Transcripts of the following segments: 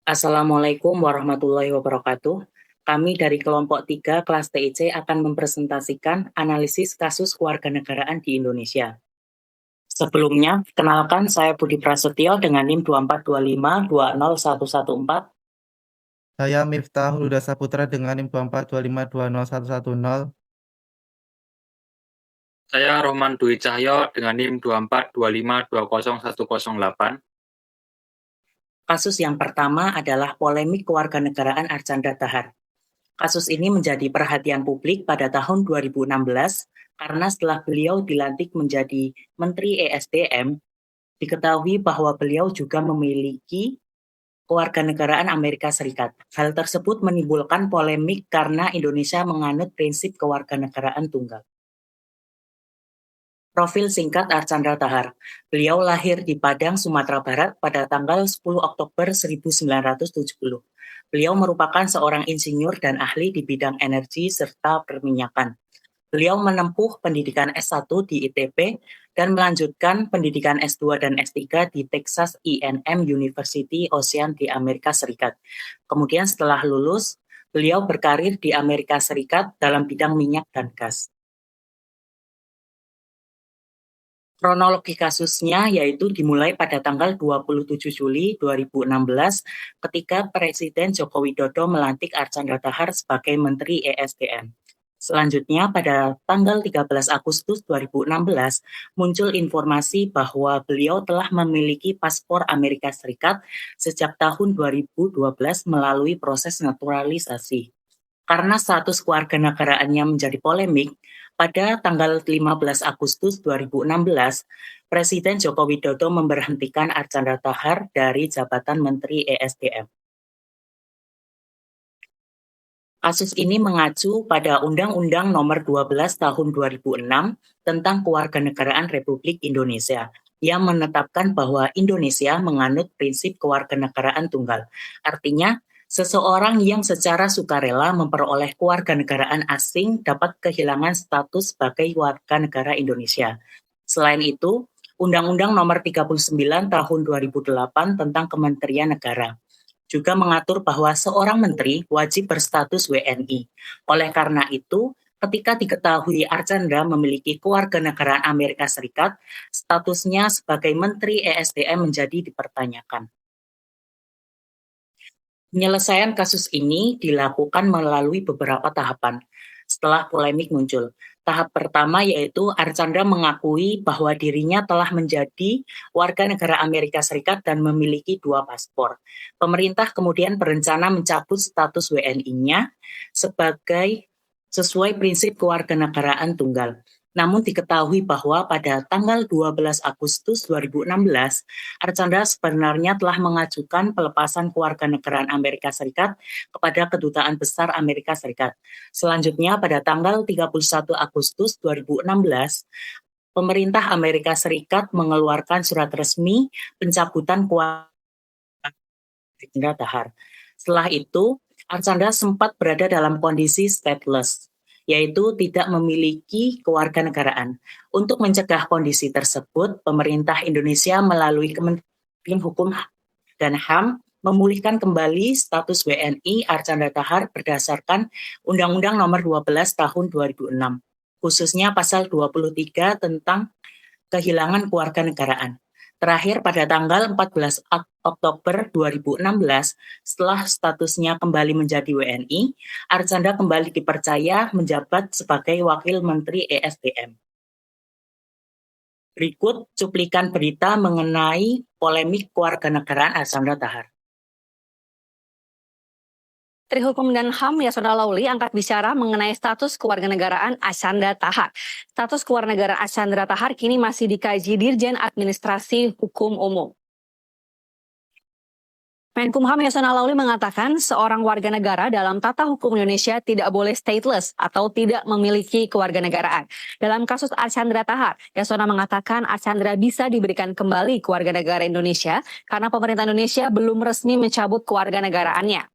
Assalamualaikum warahmatullahi wabarakatuh. Kami dari kelompok 3 kelas TIC akan mempresentasikan analisis kasus kewarganegaraan di Indonesia. Sebelumnya, kenalkan saya Budi Prasetyo dengan NIM 2425201114. Saya Miftahul Huda Saputra dengan NIM 2425201110. Saya Roman Dwi Cahyo dengan NIM 2425201108. Kasus yang pertama adalah polemik kewarganegaraan Archandra Tahar. Kasus ini menjadi perhatian publik pada tahun 2016 karena setelah beliau dilantik menjadi Menteri ESDM, diketahui bahwa beliau juga memiliki kewarganegaraan Amerika Serikat. Hal tersebut menimbulkan polemik karena Indonesia menganut prinsip kewarganegaraan tunggal. Profil singkat Archandra Tahar. Beliau lahir di Padang, Sumatera Barat pada tanggal 10 Oktober 1970. Beliau merupakan seorang insinyur dan ahli di bidang energi serta perminyakan. Beliau menempuh pendidikan S1 di ITB dan melanjutkan pendidikan S2 dan S3 di Texas A&M University Ocean di Amerika Serikat. Kemudian setelah lulus, beliau berkarir di Amerika Serikat dalam bidang minyak dan gas. Kronologi kasusnya yaitu dimulai pada tanggal 27 Juli 2016 ketika Presiden Joko Widodo melantik Archandra Tahar sebagai Menteri ESDM. Selanjutnya pada tanggal 13 Agustus 2016 muncul informasi bahwa beliau telah memiliki paspor Amerika Serikat sejak tahun 2012 melalui proses naturalisasi. Karena status kewarganegaraannya menjadi polemik, pada tanggal 15 Agustus 2016, Presiden Joko Widodo memberhentikan Archandra Tahar dari jabatan Menteri ESDM. Kasus ini mengacu pada Undang-Undang Nomor 12 Tahun 2006 tentang Kewarganegaraan Republik Indonesia yang menetapkan bahwa Indonesia menganut prinsip kewarganegaraan tunggal. Artinya, seseorang yang secara sukarela memperoleh kewarganegaraan asing dapat kehilangan status sebagai warga negara Indonesia. Selain itu, Undang-Undang Nomor 39 Tahun 2008 tentang Kementerian Negara juga mengatur bahwa seorang menteri wajib berstatus WNI. Oleh karena itu, ketika diketahui Archandra memiliki kewarganegaraan Amerika Serikat, statusnya sebagai Menteri ESDM menjadi dipertanyakan. Penyelesaian kasus ini dilakukan melalui beberapa tahapan setelah polemik muncul. Tahap pertama yaitu Archandra mengakui bahwa dirinya telah menjadi warga negara Amerika Serikat dan memiliki 2 paspor. Pemerintah kemudian berencana mencabut status WNI-nya sebagai sesuai prinsip kewarganegaraan tunggal. Namun diketahui bahwa pada tanggal 12 Agustus 2016, Archandra sebenarnya telah mengajukan pelepasan kewarganegaraan Amerika Serikat kepada Kedutaan Besar Amerika Serikat. Selanjutnya pada tanggal 31 Agustus 2016, pemerintah Amerika Serikat mengeluarkan surat resmi pencabutan kewarganegaraan Archandra Tahar. Setelah itu, Archandra sempat berada dalam kondisi stateless, yaitu tidak memiliki kewarganegaraan. Untuk mencegah kondisi tersebut, pemerintah Indonesia melalui Kementerian Hukum dan HAM memulihkan kembali status WNI Archandra Tahar berdasarkan Undang-Undang Nomor 12 Tahun 2006, khususnya pasal 23 tentang kehilangan kewarganegaraan. Terakhir pada tanggal 14 Oktober 2016, setelah statusnya kembali menjadi WNI, Archandra kembali dipercaya menjabat sebagai Wakil Menteri ESDM. Berikut cuplikan berita mengenai polemik kewarganegaraan Archandra Tahar. Menteri Hukum dan HAM Yasona Lauli angkat bicara mengenai status kewarganegaraan Archandra Tahar. Status kewarganegaraan Archandra Tahar kini masih dikaji Dirjen Administrasi Hukum Umum. Menkumham Yasona Lauli mengatakan seorang warga negara dalam tata hukum Indonesia tidak boleh stateless atau tidak memiliki kewarganegaraan. Dalam kasus Archandra Tahar, Yasona mengatakan Archandra bisa diberikan kembali kewarganegara Indonesia karena pemerintah Indonesia belum resmi mencabut kewarganegaraannya.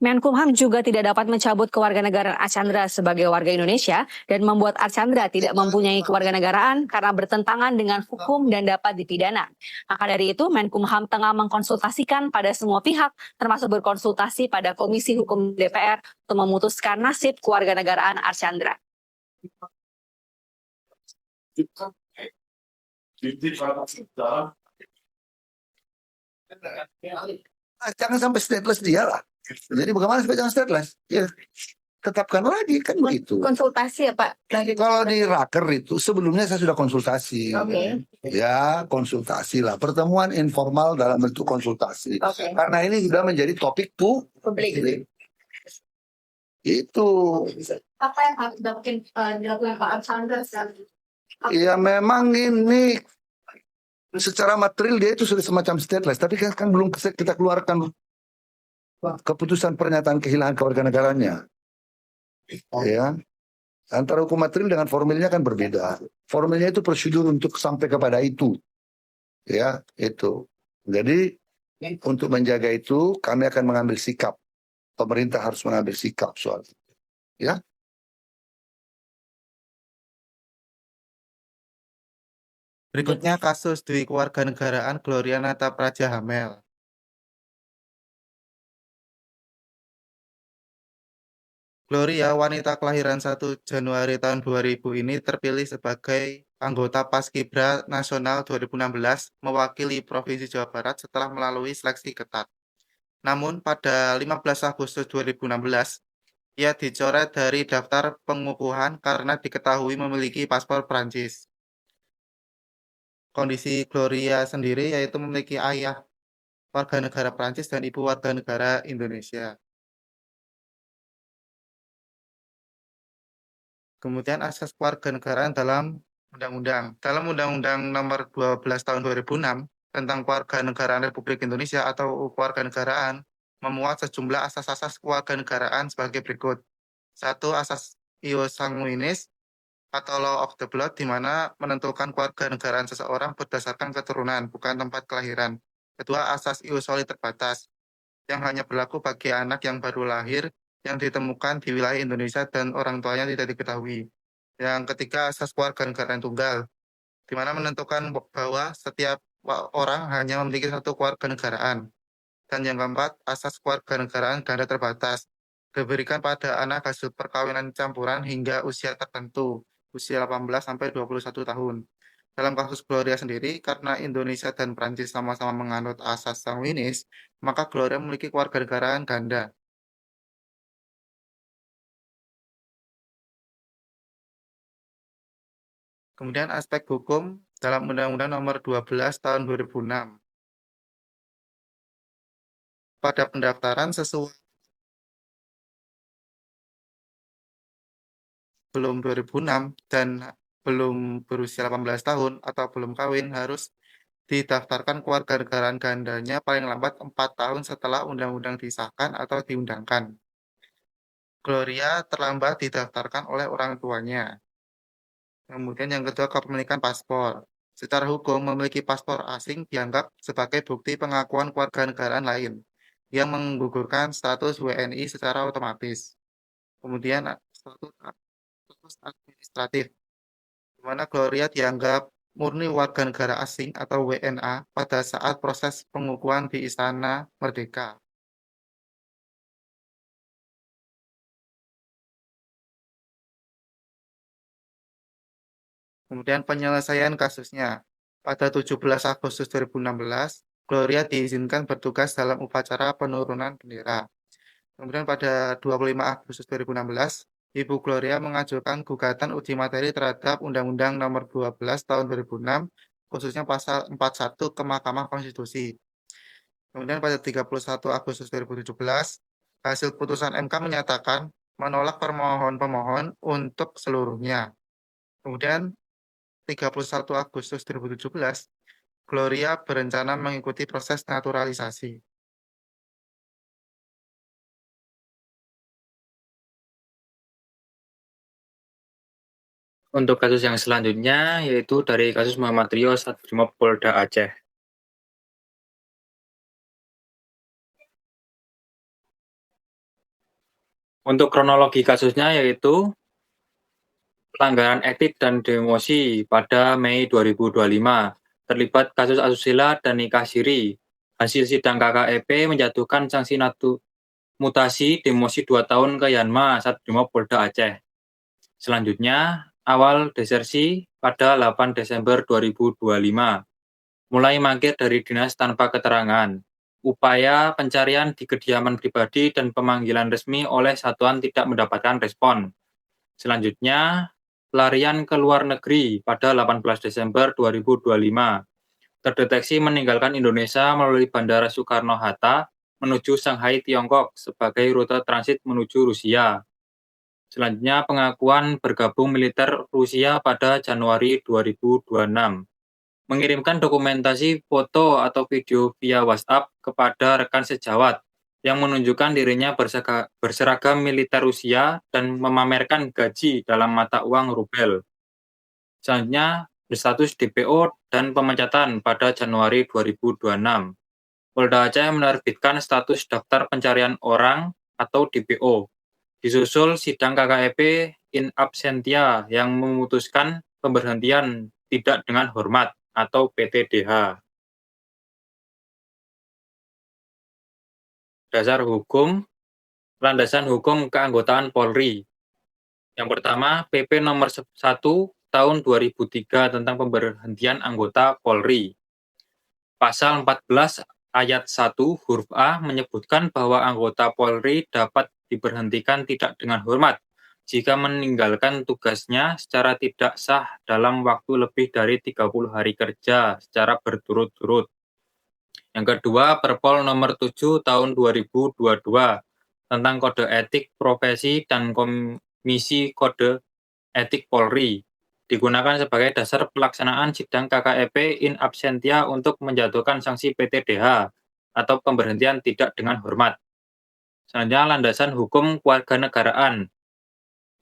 Menkumham juga tidak dapat mencabut kewarganegaraan Archandra sebagai warga Indonesia dan membuat Archandra tidak mempunyai kewarganegaraan karena bertentangan dengan hukum dan dapat dipidana. Maka dari itu, Menkumham tengah mengkonsultasikan pada semua pihak, termasuk berkonsultasi pada Komisi Hukum DPR untuk memutuskan nasib kewarganegaraan Archandra. Jangan sampai stateless dia lah. Jadi bagaimana supaya jangan stateless? Ya, tetapkan lagi kan begitu. Konsultasi ya Pak? Kalau di Raker itu sebelumnya saya sudah konsultasi. Oke. Ya, konsultasi lah. Pertemuan informal dalam bentuk konsultasi. Oke. Karena ini sudah menjadi topik Publik. itu. Apa yang harus dilakukan Pak Archandra? Ya memang ini secara material dia itu sudah semacam stateless. Tapi kan belum kita keluarkan keputusan pernyataan kehilangan kewarganegaraannya. Ya. Antara hukum material dengan formilnya kan berbeda. Formilnya itu prosedur untuk sampai kepada itu. Ya, itu. Jadi untuk menjaga itu kami akan mengambil sikap. Pemerintah harus mengambil sikap soal itu. Ya. Berikutnya kasus Dwi kewarganegaraan Gloria Natapraja Hamel. Gloria, wanita kelahiran 1 Januari tahun 2000 ini terpilih sebagai anggota Paskibra Nasional 2016 mewakili Provinsi Jawa Barat setelah melalui seleksi ketat. Namun pada 15 Agustus 2016, ia dicoret dari daftar pengukuhan karena diketahui memiliki paspor Prancis. Kondisi Gloria sendiri yaitu memiliki ayah warga negara Prancis dan ibu warga negara Indonesia. Kemudian asas kewarganegaraan dalam undang-undang. Dalam Undang-Undang Nomor 12 Tahun 2006 tentang Kewarganegaraan Republik Indonesia atau kewarganegaraan memuat sejumlah asas-asas kewarganegaraan sebagai berikut. 1. Asas ius sanguinis atau law of the blood, di mana menentukan kewarganegaraan seseorang berdasarkan keturunan, bukan tempat kelahiran. 2. Asas ius soli terbatas, yang hanya berlaku bagi anak yang baru lahir yang ditemukan di wilayah Indonesia dan orang tuanya tidak diketahui. Yang ketiga, asas kewarganegaraan tunggal, di mana menentukan bahwa setiap orang hanya memiliki satu kewarganegaraan. Dan yang keempat, asas kewarganegaraan ganda terbatas, diberikan pada anak hasil perkawinan campuran hingga usia tertentu, usia 18 sampai 21 tahun. Dalam kasus Gloria sendiri, karena Indonesia dan Prancis sama-sama menganut asas sanguinis, maka Gloria memiliki kewarganegaraan ganda. Kemudian aspek hukum dalam Undang-Undang Nomor 12 Tahun 2006. Pada pendaftaran sesuai belum 2006 dan belum berusia 18 tahun atau belum kawin harus didaftarkan kewarganegaraan gandanya paling lambat 4 tahun setelah undang-undang disahkan atau diundangkan. Gloria terlambat didaftarkan oleh orang tuanya. Kemudian yang kedua, kepemilikan paspor. Secara hukum, memiliki paspor asing dianggap sebagai bukti pengakuan kewarganegaraan lain yang menggugurkan status WNI secara otomatis. Kemudian status administratif, di mana Gloria dianggap murni warga negara asing atau WNA pada saat proses pengukuhan di Istana Merdeka. Kemudian penyelesaian kasusnya. Pada 17 Agustus 2016, Gloria diizinkan bertugas dalam upacara penurunan bendera. Kemudian pada 25 Agustus 2016, Ibu Gloria mengajukan gugatan uji materi terhadap Undang-Undang Nomor 12 Tahun 2006, khususnya pasal 41 ke Mahkamah Konstitusi. Kemudian pada 31 Agustus 2017, hasil putusan MK menyatakan menolak permohonan pemohon untuk seluruhnya. Kemudian 31 Agustus 2017, Gloria berencana mengikuti proses naturalisasi. Untuk kasus yang selanjutnya, yaitu dari kasus Muhammad Rio Satbrimob Polda Aceh. Untuk kronologi kasusnya yaitu pelanggaran etik dan demosi pada Mei 2025, terlibat kasus asusila dan nikah siri. Hasil sidang KKEP menjatuhkan sanksi mutasi demosi 2 tahun ke Yanma Satbrimob Polda Aceh. Selanjutnya, awal desersi pada 8 Desember 2025. Mulai mangkir dari dinas tanpa keterangan. Upaya pencarian di kediaman pribadi dan pemanggilan resmi oleh satuan tidak mendapatkan respon. Selanjutnya, pelarian ke luar negeri pada 18 Desember 2025. Terdeteksi meninggalkan Indonesia melalui Bandara Soekarno-Hatta menuju Shanghai, Tiongkok sebagai rute transit menuju Rusia. Selanjutnya, pengakuan bergabung militer Rusia pada Januari 2026. Mengirimkan dokumentasi foto atau video via WhatsApp kepada rekan sejawat yang menunjukkan dirinya berseragam militer Rusia dan memamerkan gaji dalam mata uang rubel. Selanjutnya, berstatus DPO dan pemecatan pada Januari 2026. Polda Aceh menerbitkan status daftar pencarian orang atau DPO. Disusul sidang KKEP in absentia yang memutuskan pemberhentian tidak dengan hormat atau PTDH. Dasar hukum, landasan hukum keanggotaan Polri. Yang pertama, PP nomor 1 tahun 2003 tentang pemberhentian anggota Polri. Pasal 14 ayat 1 huruf A menyebutkan bahwa anggota Polri dapat diberhentikan tidak dengan hormat jika meninggalkan tugasnya secara tidak sah dalam waktu lebih dari 30 hari kerja secara berturut-turut. Yang kedua, Perpol nomor 7 tahun 2022 tentang kode etik profesi dan Komisi Kode Etik Polri digunakan sebagai dasar pelaksanaan sidang KKEP in absentia untuk menjatuhkan sanksi PTDH atau pemberhentian tidak dengan hormat. Selanjutnya, landasan hukum kewarganegaraan.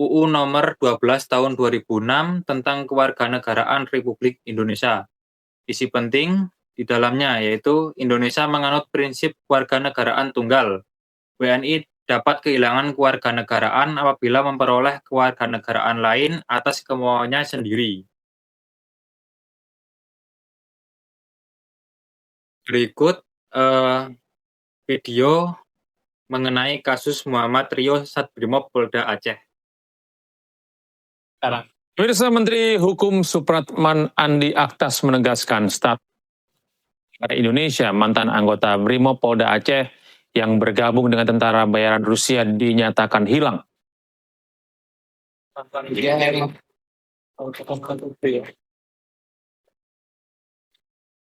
UU nomor 12 tahun 2006 tentang kewarganegaraan Republik Indonesia. Isi penting di dalamnya yaitu Indonesia menganut prinsip kewarganegaraan tunggal. WNI dapat kehilangan kewarganegaraan apabila memperoleh kewarganegaraan lain atas kemauannya sendiri. Berikut video mengenai kasus Muhammad Rio Satbrimob Polda Aceh. Pemirsa, Menteri Hukum Supratman Andi Aktas menegaskan status Indonesia mantan anggota Brimob Polda Aceh yang bergabung dengan tentara bayaran Rusia dinyatakan hilang.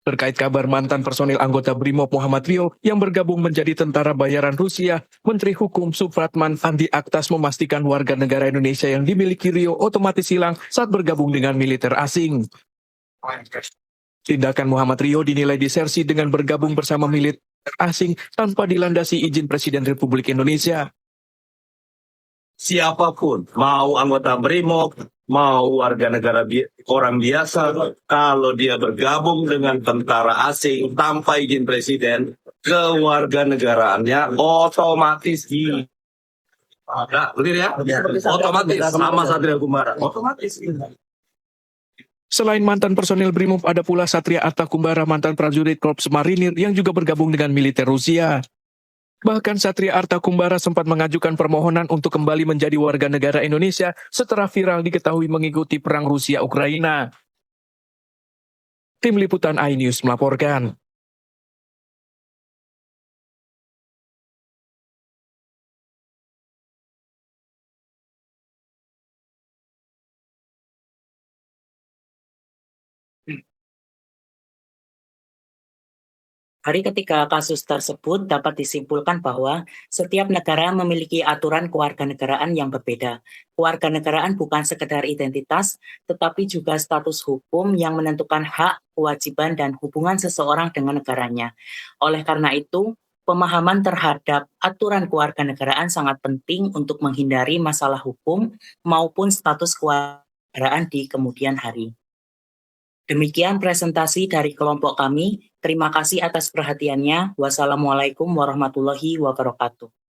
Terkait kabar mantan personil anggota Brimob Muhammad Rio yang bergabung menjadi tentara bayaran Rusia, Menteri Hukum Supratman Andi Aktas memastikan warga negara Indonesia yang dimiliki Rio otomatis hilang saat bergabung dengan militer asing. Tindakan Muhammad Rio dinilai disersi dengan bergabung bersama militer asing tanpa dilandasi izin Presiden Republik Indonesia. Siapapun, mau anggota Brimob, mau warga negara orang biasa, kalau dia bergabung dengan tentara asing tanpa izin presiden, kewarganegaraannya otomatis clear ya? Otomatis sama Satria Kumbara, otomatis. Selain mantan personil Brimob, ada pula Satria Arta Kumbara, mantan prajurit Korps Marinir yang juga bergabung dengan militer Rusia. Bahkan Satria Arta Kumbara sempat mengajukan permohonan untuk kembali menjadi warga negara Indonesia setelah viral diketahui mengikuti perang Rusia-Ukraina. Tim Liputan iNews melaporkan. Hari ketika kasus tersebut dapat disimpulkan bahwa setiap negara memiliki aturan kewarganegaraan yang berbeda. Kewarganegaraan bukan sekedar identitas, tetapi juga status hukum yang menentukan hak, kewajiban, dan hubungan seseorang dengan negaranya. Oleh karena itu, pemahaman terhadap aturan kewarganegaraan sangat penting untuk menghindari masalah hukum maupun status kewarganegaraan di kemudian hari. Demikian presentasi dari kelompok kami. Terima kasih atas perhatiannya. Wassalamualaikum warahmatullahi wabarakatuh.